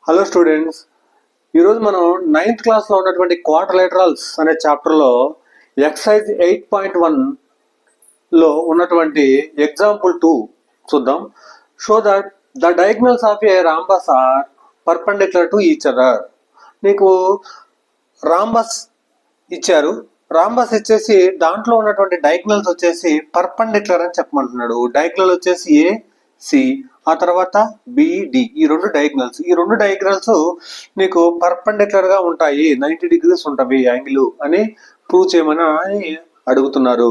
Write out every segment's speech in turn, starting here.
Hello students, ఈరోజు మనం 9th క్లాస్లో ఉన్నటువంటి క్వాడ్రిలేటరల్స్ అనే చాప్టర్లో ఎక్సర్సైజ్ 8.1లో ఉన్నటువంటి ఎగ్జాంపుల్ 2 చూద్దాం. Show that the diagonals of a rhombus are perpendicular to each other. నీకు రాంబస్ ఇచ్చారు. రాంబస్ ఇచ్చేసి దాంట్లో ఉన్నటువంటి డయాగ్నల్స్ వచ్చేసి పర్పెండిక్యులర్ అని చెప్పమంటున్నాడు. డయాగ్నల్ వచ్చేసి ఏ సి, ఆ తర్వాత బిడి. ఈ రెండు డయాగ్నల్స్ నీకు పర్పెండిక్యులర్ గా ఉంటాయి, 90 degrees ఉంటాయి యాంగిల్ అని ప్రూవ్ చేయమని అడుగుతున్నారు.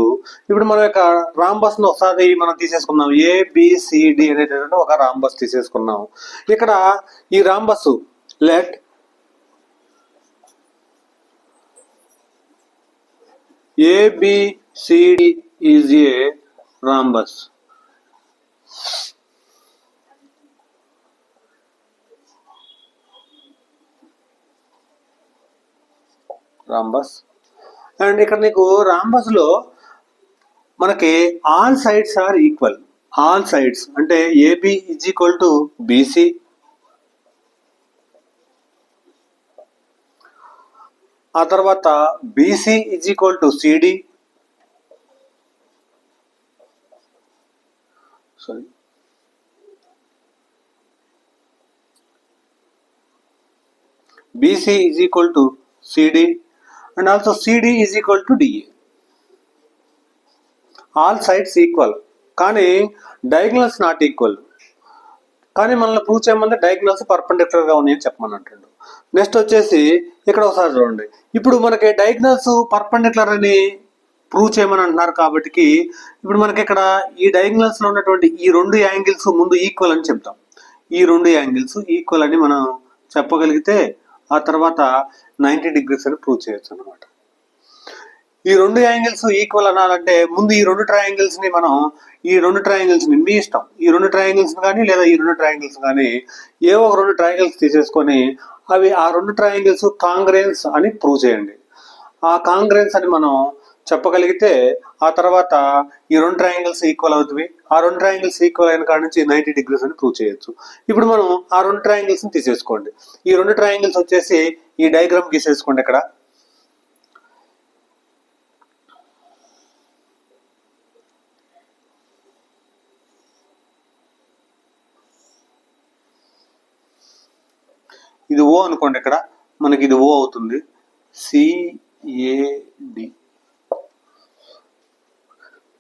ఇప్పుడు మన యొక్క రాంబస్ ను ఒకసారి మనం తీసేసుకున్నాం. ఏబిసిడి అనేటటువంటి ఒక రాంబస్ తీసేసుకున్నాం. ఇక్కడ ఈ rhombus let ABCD is a rhombus. And ఇక్కడ నీకు రాంబస్ లో మనకి all sides are equal. All sides అంటే AB is equal to BC, ఆ తర్వాత BC is equal to CD, BC is equal to CD and also CD is equal to DA. All sides equal, కానీ diagonals not equal. కానీ మనల్ని prove చేయమంటే diagonals perpendicular గా ఉన్నాయని చెప్పమని అంటాడు. నెక్స్ట్ వచ్చేసి ఇక్కడ ఒకసారి చూడండి. ఇప్పుడు మనకి డయాగ్నల్స్ పర్పెండిక్యులర్ అని ప్రూవ్ చేయమని అంటున్నారు కాబట్టి ఇప్పుడు మనకి ఇక్కడ ఈ డయాగ్నల్స్ లో ఉన్నటువంటి ఈ రెండు యాంగిల్స్ ముందు ఈక్వల్ అని చెప్తాం. ఈ రెండు యాంగిల్స్ ఈక్వల్ అని మనం చెప్పగలిగితే ఆ తర్వాత 90 degrees అని ప్రూవ్ చేయొచ్చు అనమాట. ఈ రెండు యాంగిల్స్ ఈక్వల్ అనాలంటే ముందు ఈ రెండు ట్రయాంగిల్స్ ని మీ ఇష్టం, ఈ రెండు ట్రయాంగిల్స్ కానీ లేదా ఈ రెండు ట్రయాంగిల్స్ కానీ ఏవో ఒక రెండు ట్రయాంగిల్స్ తీసేసుకొని అవి ఆ రెండు ట్రయాంగిల్స్ కాంగ్రెన్స్ అని ప్రూవ్ చేయండి. ఆ కాంగ్రెన్స్ అని మనం చెప్పగలిగితే ఆ తర్వాత ఈ రెండు ట్రయాంగిల్స్ ఈక్వల్ అవుతుంది. ఆ రెండు ట్రయాంగిల్స్ ఈక్వల్ అయిన కాడ నుంచి 90 degrees అని ప్రూవ్ చేయొచ్చు. ఇప్పుడు మనం ఆ రెండు ట్రయాంగిల్స్ ని తీసేసుకోండి. ఈ రెండు ట్రయాంగిల్స్ వచ్చేసి ఈ డయాగ్రామ్ గీసేసుకోండి. ఇక్కడ ఇది ఓ అనుకోండి. ఇక్కడ మనకి ఇది ఓ అవుతుంది, సిఏడి.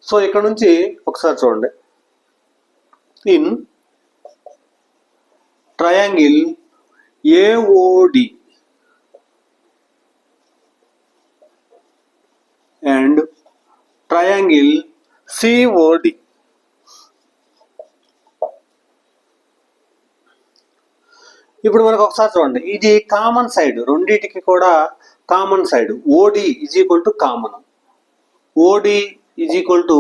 సో ఇక్కడ నుంచి ఒకసారి చూడండి. In triangle AOD and triangle COD, ఇప్పుడు మనకు ఒకసారి చూడండి. ఇది కామన్ సైడ్, రెండింటికి కూడా common side. OD is equal to common, OD is equal to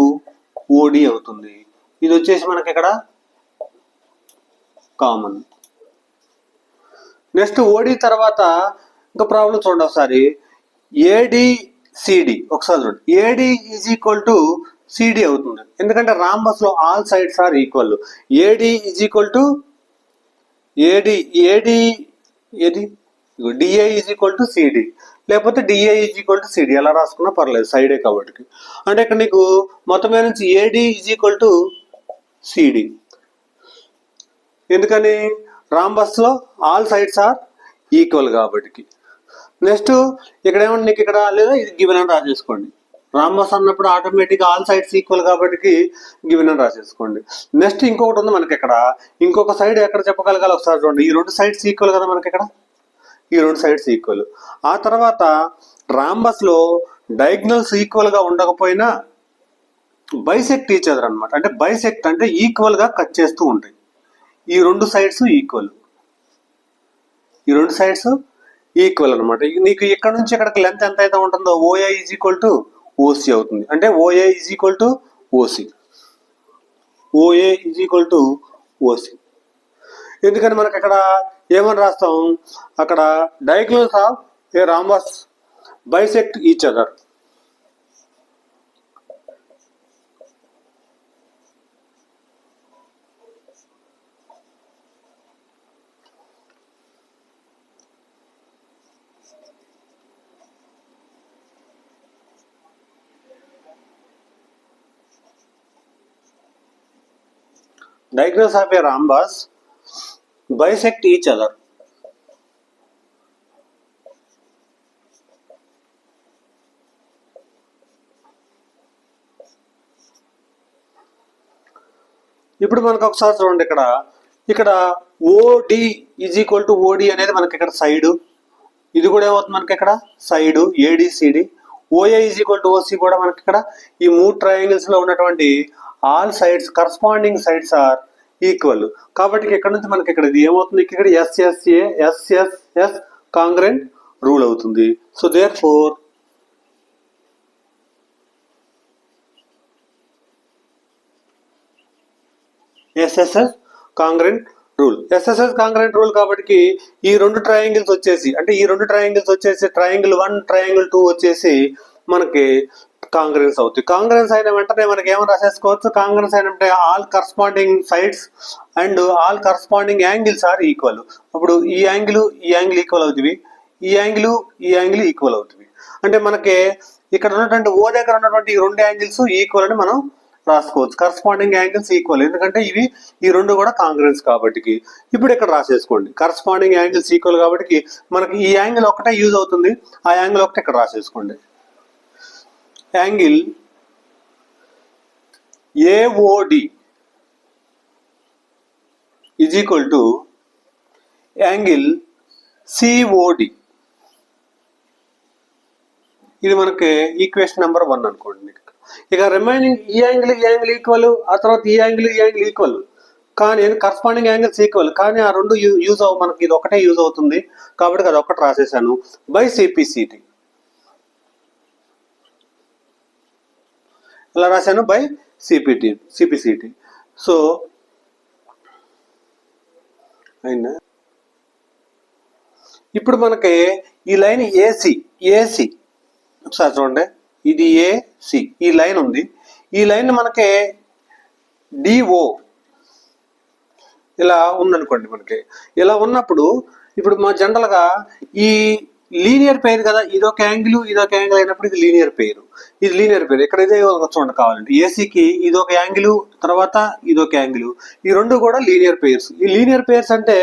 OD అవుతుంది. ఇది వచ్చేసి మనకి ఇక్కడ కామన్. నెక్స్ట్ ఓడి తర్వాత ఇంకా ప్రాబ్లం చూడండి ఒకసారి. ఏడిసిడి ఒకసారి చూడండి. AD is equal to CD అవుతుంది, ఎందుకంటే రాంబస్ లో all sides are equal. AD is equal to DA is equal to CD, లేకపోతే DA is equal to CD ఎలా రాసుకున్నా పర్లేదు, సైడే కాబట్టి. అంటే ఇక్కడ నీకు మొత్తం మీద నుంచి AD is equal to CD. ఎందుకని? రాంబస్ లో ఆల్ సైడ్స్ ఆర్ ఈక్వల్ కాబట్టి. నెక్స్ట్ ఇక్కడ ఏమంటే నీకు ఇక్కడ లేదా ఇది గివెన్ అని రాసేసుకోండి. రాంబస్ అన్నప్పుడు ఆటోమేటిక్ ఆల్ సైడ్స్ ఈక్వల్ కాబట్టి గివెన్ అని రాసేసుకోండి. నెక్స్ట్ ఇంకొకటి ఉంది మనకి ఇక్కడ, ఇంకొక సైడ్ ఎక్కడ చెప్పగలగాలి ఒకసారి చూడండి. ఈ రెండు సైడ్స్ ఈక్వల్ కదా మనకి ఇక్కడ, ఈ రెండు సైడ్స్ ఈక్వల్. ఆ తర్వాత రాంబస్ లో డయాగ్నల్స్ ఈక్వల్ గా ఉండకపోయినా బైసెక్ట్ ఈచ్ అదర్ అనమాట. అంటే బైసెక్ట్ అంటే ఈక్వల్ గా కట్ చేస్తూ ఉంటాయి. ఈ రెండు సైడ్స్ ఈక్వల్, ఈ రెండు సైడ్స్ ఈక్వల్ అనమాట. నీకు ఇక్కడ నుంచి ఇక్కడికి లెంత్ ఎంత అయితే ఉంటుందో OA is equal to OC అవుతుంది. అంటే OA is equal to OC, OA is equal to OC. ఎందుకని మనకి అక్కడ ఏమని రాస్తాం, అక్కడ diagonals of a rhombus bisect each other. diagonals of a rhombus bisect each other. ఇప్పుడు మనకు ఒకసారి చూడండి, ఇక్కడ OD is equal to OD అనేది మనకి ఇక్కడ సైడ్, ఇది కూడా ఏమవుతుంది మనకి ఇక్కడ side ADCD. OA is equal to OC కూడా మనకి ఇక్కడ ఈ 3 ట్రయాంగిల్స్ లో ఉన్నటువంటి all sides corresponding sides are equal. కాబట్టి ఇక్కడ నుంచి మనకి ఇక్కడ ఇది ఏమవుతుంది, ఇక్కడ ఎస్ఎస్ఏ ఎస్ఎస్ఎస్ కాంగ్రెంట్ రూల్ అవుతుంది. So therefore SSS congruent rule. SSS congruent rule కాబట్టి ఈ 2 ట్రయాంగిల్స్ వచ్చేసి, అంటే ఈ 2 ట్రయాంగిల్స్ వచ్చేసి ట్రయాంగిల్ 1 ట్రయాంగిల్ 2 వచ్చేసి మనకి కాంగ్రెన్స్ అవుతాయి. కాంగ్రెన్స్ అయిన వెంటనే మనకి ఏమైనా రాసేసుకోవచ్చు, కాంగ్రెన్స్ అయినంటే all corresponding sides and all corresponding angles are equal. అప్పుడు ఈ యాంగిల్ ఈక్వల్ అవుతుంది, ఈ యాంగిల్ ఈక్వల్ అవుతుంది. అంటే మనకి ఇక్కడ ఉన్నటువంటి ఓ దగ్గర ఉన్నటువంటి ఈ 2 యాంగిల్స్ ఈక్వల్ అని మనం రాసుకోవచ్చు. కరస్పాండింగ్ యాంగిల్స్ ఈక్వల్, ఎందుకంటే ఈ 2 కూడా కాంగ్రెన్స్ కాబట్టి. ఇప్పుడు ఇక్కడ రాసేసుకోండి, కరస్పాండింగ్ యాంగిల్స్ ఈక్వల్ కాబట్టి మనకి ఈ యాంగిల్ ఒకటే యూజ్ అవుతుంది, ఆ యాంగిల్ ఒకటే ఇక్కడ రాసేసుకోండి. Angle AOD is equal to angle COD. ఇది మనకి ఈక్వేషన్ నెంబర్ 1 అనుకోండి. ఇక రిమైనింగ్ ఈ యాంగిల్ ఈక్వల్, ఆ తర్వాత ఈ యాంగిల్ ఈక్వల్, కానీ కరస్పాండింగ్ యాంగిల్స్ ఈక్వల్, కానీ ఆ 2 యూజ్ అవ్వ, మనకి ఇది ఒకటే యూజ్ అవుతుంది కాబట్టి అది ఒకటి రాసేసాను. బై సిపిసిటి ఇలా రాశాను, బై సిపిసిటి. సో అయినా ఇప్పుడు మనకి ఈ లైన్ ఏసి ఒకసారి చూడండి, ఇది ఏసి ఈ లైన్ ఉంది, ఈ లైన్ మనకి డిఓ ఇలా ఉందనుకోండి. మనకి ఇలా ఉన్నప్పుడు ఇప్పుడు మా జనరల్గా ఈ లీనియర్ పెయిర్ కదా, ఇదొక యాంగిల్ అయినప్పుడు ఇది లీనియర్ పెయిర్. ఇక్కడ ఇదే చూడండి కావాలంటే, ఏసీకి ఇదొక యాంగిల్, తర్వాత ఇదొక యాంగిల్, ఈ 2 కూడా లీనియర్ పెయిర్స్. ఈ లీనియర్ పెయిర్స్ అంటే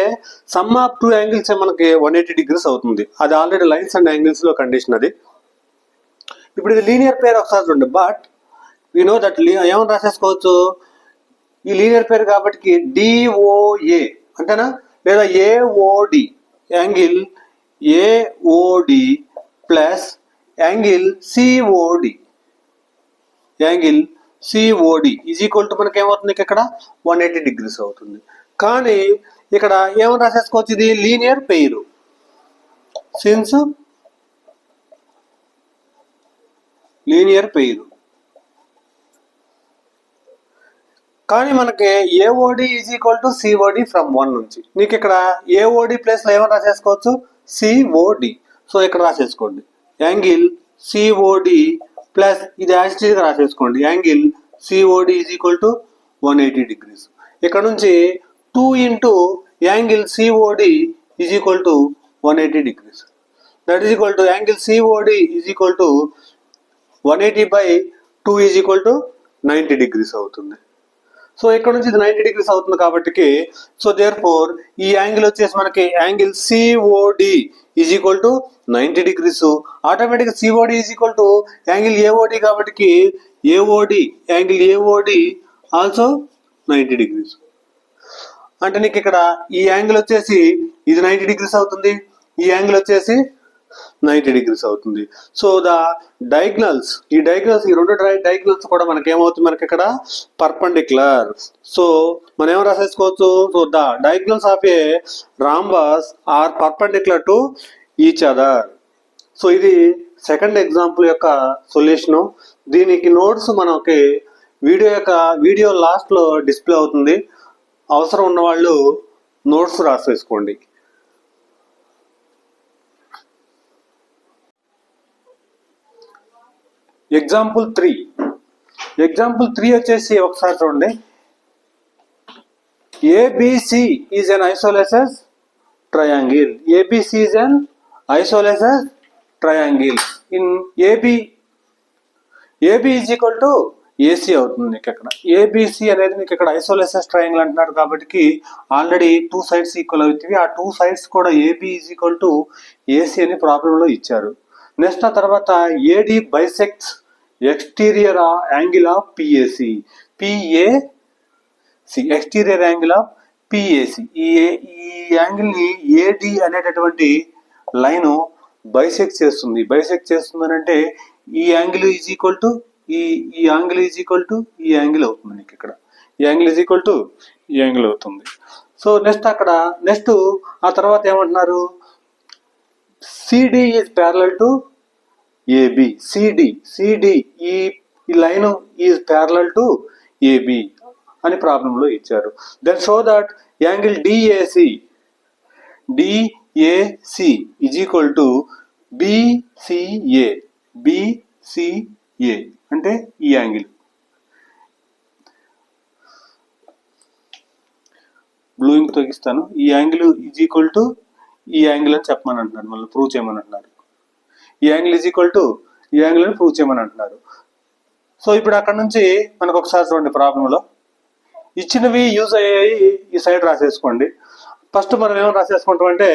సమ్ ఆఫ్ 2 యాంగిల్స్ మనకి 180 degrees అవుతుంది. అది ఆల్రెడీ లైన్స్ అండ్ యాంగిల్స్ లో కండిషన్ అది. ఇప్పుడు ఇది లీనియర్ పెయిర్ ఒకసారి చూడండి, బట్ వీ నో దట్ ఏమని రాసేసుకోవచ్చు, ఈ లీనియర్ పెయిర్ కాబట్టి డిఓఏ అంటేనా, లేదా AOD angle AOD plus angle COD is equal to మనకి ఏమవుతుంది, ఇక్కడ 180 degrees అవుతుంది. కానీ ఇక్కడ ఏమని రాసేసుకోవచ్చు, ఇది linear pair. Since linear pair, కానీ మనకి AOD is equal to COD from 1 నుంచి. నీకు ఇక్కడ ఏఓడి ప్లేస్ లో ఏమైనా రాసేసుకోవచ్చు, సిఓడి. సో ఇక్కడ రాసేసుకోండి యాంగిల్ సిఓడి ప్లస్ ఇది యాజిటీగా రాసేసుకోండి, angle COD is equal to 180 degrees. ఇక్కడ నుంచి 2 into angle COD is equal to 180 degrees. That is equal to angle COD is equal to 180 by 2 is equal to 90 degrees అవుతుంది. So ఇక్కడ నుంచి ఇది 90 degrees అవుతుంది కాబట్టి, సో దేర్ ఫోర్ ఈ angle వచ్చేసి మనకి angle COD is equal to 90 degrees. ఆటోమేటిక్గా COD is equal to angle AOD కాబట్టి యాంగిల్ ఏఓడి ఆల్సో 90 degrees. అంటే నీకు ఇక్కడ ఈ యాంగిల్ వచ్చేసి ఇది 90 degrees అవుతుంది, ఈ యాంగిల్ వచ్చేసి 90 degrees అవుతుంది. సో ద డయాగ్నల్స్, ఈ 2 డయాగ్నల్స్ కూడా మనకి ఏమవుతుంది, మనకి ఇక్కడ పర్పెండిక్యులర్. సో మనం ఏమో రాసేసుకోవచ్చు, so the diagonals of a rhombus are perpendicular to each other. So ఇది సెకండ్ ఎగ్జాంపుల్ యొక్క సొల్యూషను. దీనికి నోట్స్ మనకి వీడియో లాస్ట్ లో డిస్ప్లే అవుతుంది. అవసరం ఉన్న వాళ్ళు నోట్స్ రాసేసుకోండి. ఎగ్జాంపుల్ 3 వచ్చేసి ఒకసారి చూడండి, ABC is an isosceles triangle. ABC is an isosceles triangle. In AB is equal to AC అవుతుంది నీకు ఇక్కడ. ఏబిసి అనేది నీకు ఇక్కడ ఐసోలేసెస్ ట్రయాంగిల్ అంటున్నాడు కాబట్టి ఆల్రెడీ 2 సైడ్స్ ఈక్వల్ అవుతుంది. ఆ 2 సైడ్స్ కూడా AB is equal to AC అని ప్రాబ్లంలో ఇచ్చారు. నెక్స్ట్ ఆ తర్వాత AD bisects exterior angle of PAC. Exterior angle of PAC. ఈ యాంగిల్ ని ఏడి అనేటటువంటి లైన్ బైసెక్ట్ చేస్తుంది. బైసెక్ట్ చేస్తుంది అంటే ఈ యాంగిల్ ఈజ్ ఈక్వల్ టు ఈ యాంగిల్ ఈజ్ ఈక్వల్ టు ఈ యాంగిల్ అవుతుంది నీకు ఇక్కడ. ఈ యాంగిల్ ఈజ్ ఈక్వల్ టు ఈ యాంగిల్ అవుతుంది. సో నెక్స్ట్ ఆ తర్వాత ఏమంటున్నారు, CD is parallel to AB. CD ఈ line is parallel to AB అని ప్రాబ్లంలో ఇచ్చారు. Then show that angle DAC is equal to BCA అంటే ఈ యాంగిల్. బ్లూ ఇంక్ తొలగిస్తాను. ఈ యాంగిల్ ఈజ్ ఈక్వల్ టు ఈ యాంగిల్ అని చెప్పమని అంటున్నారు, మళ్ళీ ప్రూవ్ చేయమని అంటున్నారు. ఈ యాంగిల్ ఈజ్ ఈక్వల్ టు ఈ యాంగిల్ అని ప్రూవ్ చేయమని అంటున్నారు. సో ఇప్పుడు అక్కడ నుంచి మనకు ఒకసారి చూడండి, ప్రాబ్లంలో ఇచ్చినవి యూజ్ అయ్యాయి ఈ సైడ్ రాసేసుకోండి. ఫస్ట్ మనం ఏమైనా రాసేసుకుంటాం అంటే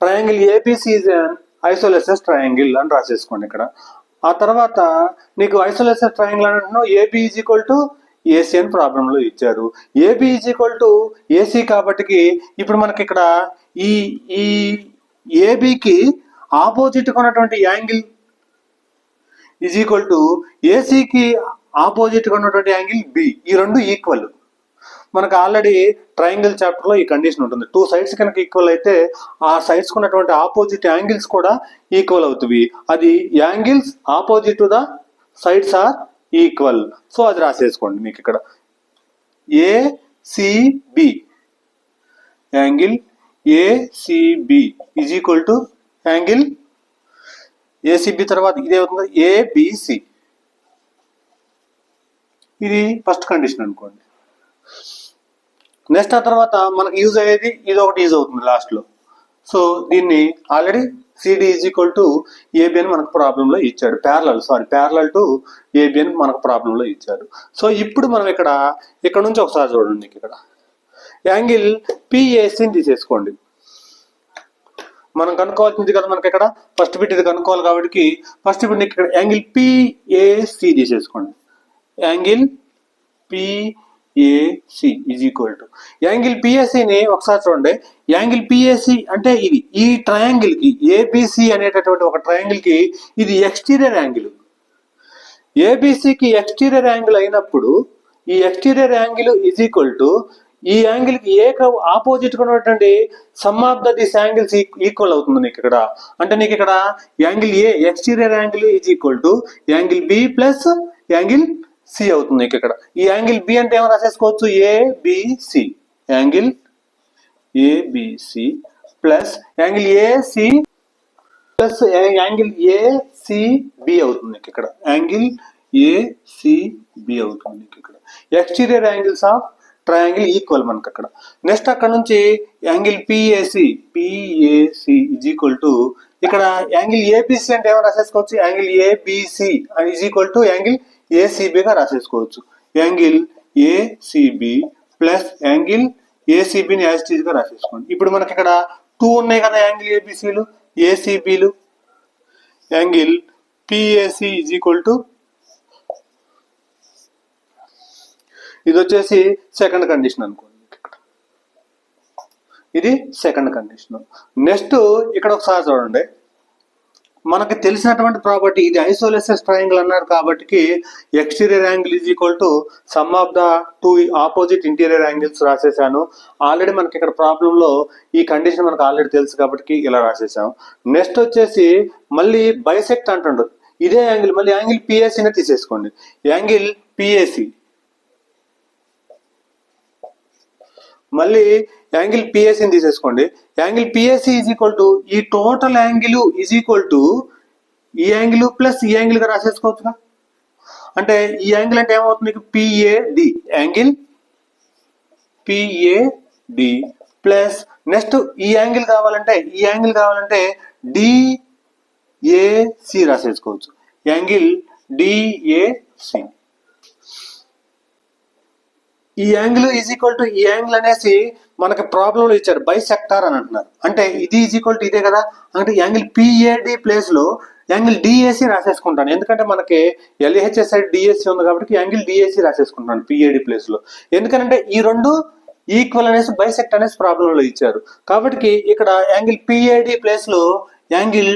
triangle ABC is an isosceles triangle అని రాసేసుకోండి ఇక్కడ. ఆ తర్వాత నీకు ఐసోలేసెస్ ట్రయాంగిల్ అంటే AB is equal to AC అని ప్రాబ్లంలో ఇచ్చారు. AB is equal to AC కాబట్టి ఇప్పుడు మనకి ఇక్కడ ఈ ఏబికి ఆపోజిట్ ఉన్నటువంటి యాంగిల్ ఈజ్ ఈక్వల్ టు ఏసీకి ఆపోజిట్ ఉన్నటువంటి యాంగిల్ బి. ఈ రెండు ఈక్వల్. మనకు ఆల్రెడీ ట్రయాంగిల్ చాప్టర్ లో ఈ కండిషన్ ఉంటుంది. 2 సైడ్స్ కనుక ఈక్వల్ అయితే ఆ సైడ్స్ ఉన్నటువంటి ఆపోజిట్ యాంగిల్స్ కూడా ఈక్వల్ అవుతుంది. అది angles opposite to the sides are equal. So అది రాసేసుకోండి మీకు ఇక్కడ. ACB angle ACB is equal to angle ACB తర్వాత ఇదే అవుతుంది ఏబిసి. ఇది ఫస్ట్ కండిషన్ అనుకోండి. నెక్స్ట్ ఆ తర్వాత మనకి యూజ్ అయ్యేది ఇది ఒకటి యూజ్ అవుతుంది లాస్ట్ లో. సో దీన్ని already CD is equal to AB అని మనకు ప్రాబ్లంలో ఇచ్చాడు. ప్యారలల్ టు ఏబి అని మనకు ప్రాబ్లంలో ఇచ్చాడు. సో ఇప్పుడు మనం ఇక్కడ నుంచి ఒకసారి చూడండి, ఇక్కడ యాంగిల్ పిఏసిని తీసేసుకోండి. మనం కనుక్కోవాల్సింది కదా మనకి ఇక్కడ ఫస్ట్ బిట్ ఇది కనుక్కోవాలి కాబట్టి ఫస్ట్ ఇప్పుడు నీకు ఇక్కడ యాంగిల్ పిఏసి తీసేసుకోండి. Angle PAC is equal to angle పిఏసిని ఒకసారి చూడండి. యాంగిల్ పిఏసి అంటే ఇది ఈ ట్రయాంగిల్ కి ఏబిసి అనేటటువంటి ఒక ట్రయాంగిల్ కి ఇది ఎక్స్టీరియర్ యాంగిల్. ఏబిసికి ఎక్స్టీరియర్ యాంగిల్ అయినప్పుడు ఈ exterior angle is equal to ఈ యాంగిల్ కి ఏ ఆపోజిట్ ఉన్నటువంటి sum of this angles equal అవుతుంది నీకు ఇక్కడ. అంటే నీకు ఇక్కడ angle A exterior angle is equal to angle B plus angle C అవుతుంది నీకు ఇక్కడ. ఈ యాంగిల్ బి అంటే ఏమైనా రాసేసుకోవచ్చు ABC, angle ABC plus angle AC plus angle ACB అవుతుంది నీకు ఇక్కడ. యాంగిల్ ఏసిబి అవుతుంది నీకు ఇక్కడ. Exterior angles of triangle equal మనకు అక్కడ. నెక్స్ట్ అక్కడ నుంచి angle PAC is equal to ఇక్కడ యాంగిల్ ఏబిసి అంటే ఏమైనా రాసేసుకోవచ్చు angle ABC is equal to angle ఏసిబిగా రాసేసుకోవచ్చు. యాంగిల్ ఏసిబి ప్లస్ యాంగిల్ ఏసిబిని యాజ్ ఇట్ ఈజ్ గా రాసేసుకోండి. ఇప్పుడు మనకి ఇక్కడ 2 ఉన్నాయి కదా యాంగిల్ ఏబిసిలు ఏసిబిలు. Angle PAC is equal to ఇది వచ్చేసి సెకండ్ కండిషన్ అనుకోండి. ఇది సెకండ్ కండిషన్. నెక్స్ట్ ఇక్కడ ఒకసారి చూడండి, మనకి తెలిసినటువంటి ప్రాపర్టీ ఇది ఐసోలేసెస్ ట్రయాంగిల్ అన్నారు కాబట్టి exterior angle is equal to sum of the 2 opposite interior angles రాసేసాను. ఆల్రెడీ మనకి ఇక్కడ ప్రాబ్లంలో ఈ కండిషన్ మనకు ఆల్రెడీ తెలుసు కాబట్టి ఇలా రాసేసాం. నెక్స్ట్ వచ్చేసి మళ్ళీ బైసెక్ట్ అంటుండ్రు ఇదే యాంగిల్, మళ్ళీ యాంగిల్ పిఏసినే తీసేసుకోండి. యాంగిల్ పిఏసి మళ్ళీ యాంగిల్ పిఎస్సిని తీసేసుకోండి. Angle PSC is equal to ఈ total angle is equal to ఈ యాంగిల్ ప్లస్ ఈ యాంగిల్ గా రాసేసుకోవచ్చుగా. అంటే ఈ యాంగిల్ అంటే ఏమవుతుంది మీకు PAD, angle PAD plus next ఈ యాంగిల్ కావాలంటే డిఏసి రాసేసుకోవచ్చు. Angle DAC. ఈ యాంగిల్ ఈజ్ ఈక్వల్ టు ఈ యాంగిల్ అనేసి మనకి ప్రాబ్లంలో ఇచ్చారు, బైసెక్టార్ అని అంటున్నారు. అంటే ఇది ఈజ్ ఈక్వల్ టు ఇదే కదా, అంటే యాంగిల్ పిఏడి ప్లేస్ లో యాంగిల్ డిఏసి రాసేసుకుంటాను. ఎందుకంటే మనకి ఎల్హెచ్ఎస్ సైడ్ డిఎస్సి ఉంది కాబట్టి యాంగిల్ డిఏసి రాసేసుకుంటాను పిఏడి ప్లేస్ లో. ఎందుకంటే ఈ రెండు ఈక్వల్ అనేసి బైసెక్ట్ అనేసి ప్రాబ్లంలో ఇచ్చారు కాబట్టి ఇక్కడ యాంగిల్ పిఏడి ప్లేస్ లో angle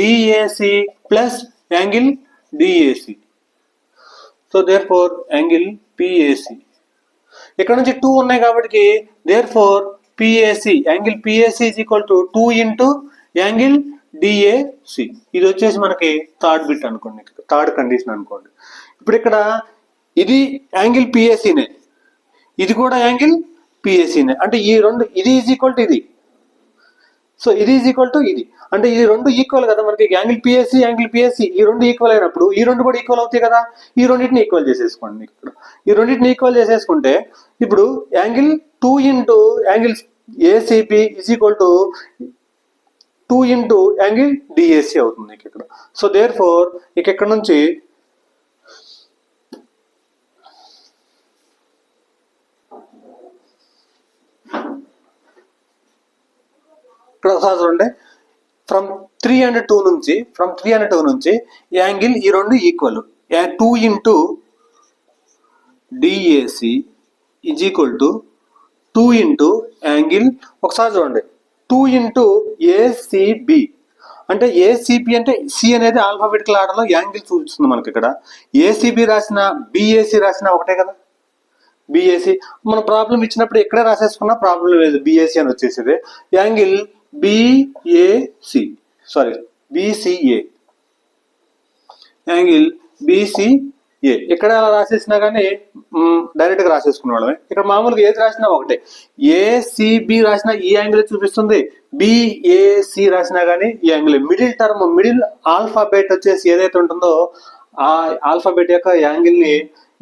DAC plus angle DAC. So therefore angle PAC. ఇక్కడ నుంచి 2 ఉన్నాయి కాబట్టి therefore PAC, angle PAC is equal to 2 into angle DAC. ఇది వచ్చేసి మనకి థర్డ్ బిట్ అనుకోండి, థర్డ్ కండిషన్ అనుకోండి. ఇప్పుడు ఇక్కడ ఇది యాంగిల్ పిఏసినే, ఇది కూడా యాంగిల్ పిఏసినే, అంటే ఈ రెండు ఇది ఈజ్ ఈక్వల్ టు ఇది. సో ఇది ఈజ్ ఈక్వల్ టు ఇది, అంటే ఈ రెండు ఈక్వల్ కదా మనకి. యాంగిల్ పిఎస్సి యాంగిల్ పిఎస్సి ఈ రెండు ఈక్వల్ అయినప్పుడు ఈ రెండు కూడా ఈక్వల్ అవుతాయి కదా. ఈ రెండింటిని ఈక్వల్ చేసేసుకోండి. ఇక్కడ ఈ రెండింటిని ఈక్వల్ చేసేసుకుంటే ఇప్పుడు angle 2 into angle ACB is equal to 2 into angle DAC అవుతుంది ఇక్కడ. సో దేర్ ఫోర్ ఇక్కడ నుంచి ఇక్కడ ఒకసారి చూడండి, ఫ్రమ్ 3 and 2 నుంచి యాంగిల్ ఈ రెండు equal. 2 into DAC is equal to 2 into angle, ఒకసారి చూడండి 2 ఇంటూ ఏసీబి. అంటే ఏసీబి అంటే సి అనేది ఆల్ఫాబెటికల్ ఆర్డర్లో యాంగిల్ చూపిస్తుంది మనకి. ఇక్కడ ఏసీబి రాసిన బిఏసి రాసిన ఒకటే కదా. బిఏసి మన ప్రాబ్లం ఇచ్చినప్పుడు ఎక్కడే రాసేసుకున్నా ప్రాబ్లం లేదు, బిఏసి అని వచ్చేసేది. Angle BAC BCA, angle BCA ఇక్కడ రాసేసినా కానీ డైరెక్ట్ గా రాసేసుకునే వాళ్ళమే. ఇక్కడ మామూలుగా ఏది రాసినా ఒకటే, ఏసిబి రాసినా ఈ యాంగిల్ చూపిస్తుంది, బిఏసి రాసినా కానీ ఈ angle. Middle term, middle alphabet వచ్చేసి ఏదైతే ఉంటుందో ఆ ఆల్ఫాబెట్ యొక్క యాంగిల్ ని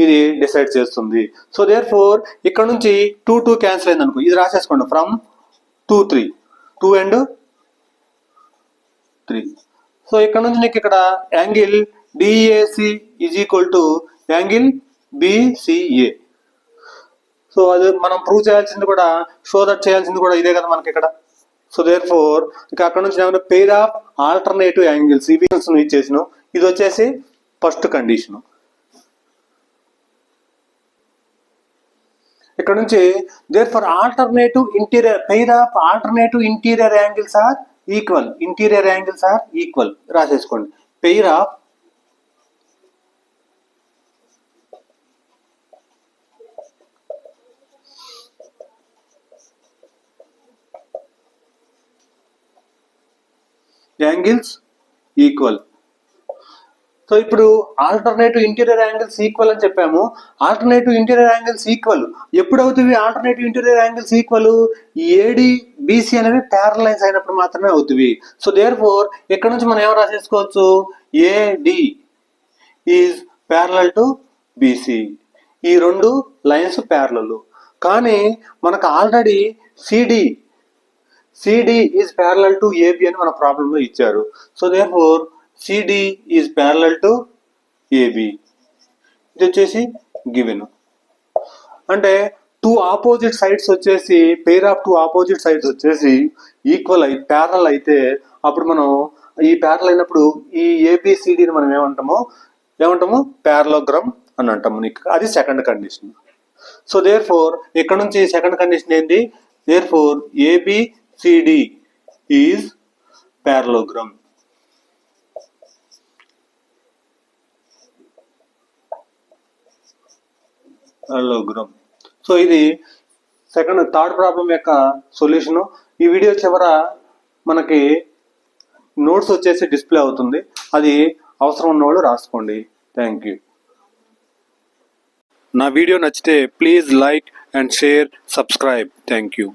ఇది డిసైడ్ చేస్తుంది. సో దేర్ ఫోర్ ఇక్కడ నుంచి 2 క్యాన్సిల్ అయింది అనుకో, ఇది రాసేసుకోండి. From 2 and 3. సో ఇక్కడ నుంచి నీకు ఇక్కడ angle DAC is equal to angle BCA. So అది మనం ప్రూవ్ చేయాల్సింది కూడా, షో దట్ చేయాల్సింది కూడా ఇదే కదా మనకి ఇక్కడ. సో దేర్ ఫోర్ ఇక అక్కడ నుంచి ఏమైనా పెయిర్ ఆఫ్ ఆల్టర్నేటివ్ యాంగిల్స్ ఇవి ఇచ్చేసినాం. ఇది వచ్చేసి ఫస్ట్ కండిషన్. ఇక్కడ నుంచి therefore alternative interior pair of alternative interior angles are equal, interior angles are equal రాసేసుకోండి. Pair of angles equal. So ఇప్పుడు ఆల్టర్నేటివ్ ఇంటీరియర్ యాంగిల్స్ ఈక్వల్ అని చెప్పాము. ఆల్టర్నేటివ్ ఇంటీరియర్ యాంగిల్స్ ఈక్వల్ ఎప్పుడు అవుతుంది? Alternative interior angles equal AD BC అనేవి parallel lines అయినప్పుడు మాత్రమే అవుతుంది. సో దేర్ ఫోర్ ఇక్కడ నుంచి మనం ఏం రాసేసుకోవచ్చు? AD is parallel to BC. ఈ రెండు లైన్స్ ప్యారలల్. కానీ మనకు already CD is parallel to AB అని మన ప్రాబ్లంలో ఇచ్చారు. So therefore CD is parallel to AB. ఇది వచ్చేసి గివెన్. అంటే 2 ఆపోజిట్ సైడ్స్ వచ్చేసి పెయిర్ ఆఫ్ 2 ఆపోజిట్ సైడ్స్ వచ్చేసి ఈక్వల్ ప్యారల్ అయితే అప్పుడు మనం ఈ ప్యారల్ అయినప్పుడు ఈ ఏబిసిడిని మనం ఏమంటాము ప్యారలోగ్రామ్ అని అంటాము. అది second condition. So therefore ఇక్కడ నుంచి సెకండ్ కండిషన్ ఏంటి? Therefore ABCD is parallelogram. So ఇది థర్డ్ ప్రాబ్లం యొక్క సొల్యూషన్. ఈ వీడియో చివర మనకి నోట్స్ వచ్చేసి డిస్ప్లే అవుతుంది, అది అవసరం ఉన్న వాళ్ళు రాసుకోండి. Thank you. నా వీడియో నచ్చితే please like and share, subscribe. Thank you.